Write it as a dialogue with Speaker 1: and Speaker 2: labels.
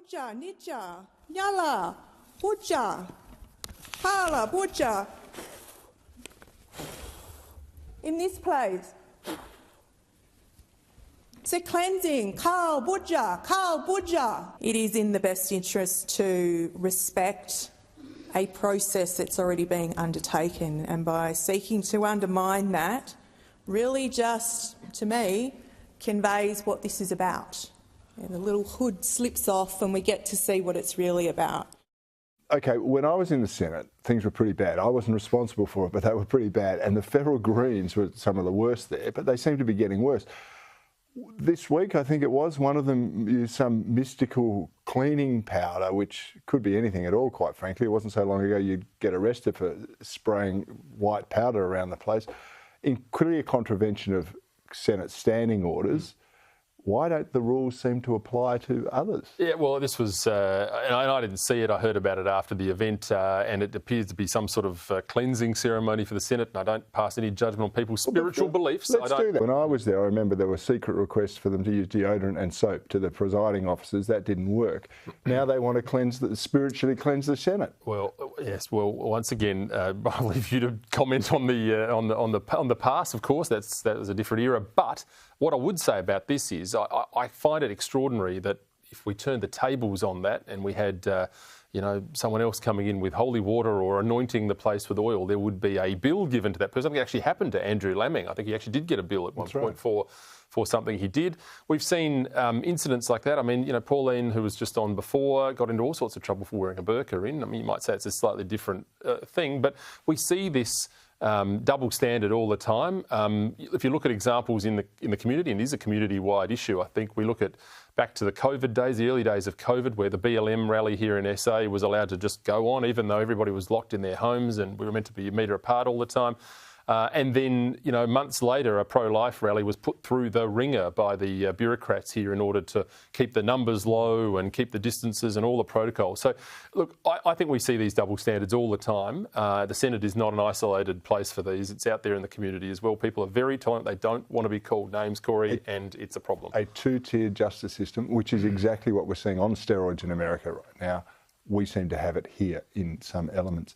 Speaker 1: Buja, Nija, Yala, Buja, Hala, Buja. In this place. It's a cleansing. Kal Buja, Kal Buja. It is in the best interest to respect a process that's already being undertaken, and by seeking to undermine that really just, to me, conveys what this is about. And the little hood slips off and we get to see what it's really about.
Speaker 2: Okay, when I was in the Senate, things were pretty bad. I wasn't responsible for it, but they were pretty bad. And the federal Greens were some of the worst there, but they seem to be getting worse. This week, I think it was, one of them used some mystical cleaning powder, which could be anything at all, quite frankly. It wasn't so long ago you'd get arrested for spraying white powder around the place. In clear contravention of Senate standing orders. Why don't the rules seem to apply to others?
Speaker 3: Yeah, well, this was, and I didn't see it. I heard about it after the event, and it appears to be some sort of cleansing ceremony for the Senate, and I don't pass any judgment on people's spiritual beliefs.
Speaker 2: Let's do that. When I was there, I remember there were secret requests for them to use deodorant and soap to the presiding officers. That didn't work. Now they want to spiritually cleanse the Senate.
Speaker 3: Well, yes. Well, once again, I'll leave you to comment on the past. Of course, that was a different era. But what I would say about this is, I find it extraordinary that if we turned the tables on that and we had, someone else coming in with holy water or anointing the place with oil, there would be a bill given to that person. Something actually happened to Andrew Laming. I think he actually did get a bill at one point for something he did. We've seen incidents like that. I mean, Pauline, who was just on before, got into all sorts of trouble for wearing a burqa in. I mean, you might say it's a slightly different thing, but we see this double standard all the time. If you look at examples in the community, and it is a community-wide issue, I think we look at back to the COVID days, the early days of COVID, where the BLM rally here in SA was allowed to just go on, even though everybody was locked in their homes and we were meant to be a metre apart all the time. And then, months later, a pro-life rally was put through the ringer by the bureaucrats here in order to keep the numbers low and keep the distances and all the protocols. So, look, I think we see these double standards all the time. The Senate is not an isolated place for these. It's out there in the community as well. People are very tolerant. They don't want to be called names, Corey, and it's a problem.
Speaker 2: A two-tier justice system, which is exactly what we're seeing on steroids in America right now. We seem to have it here in some elements.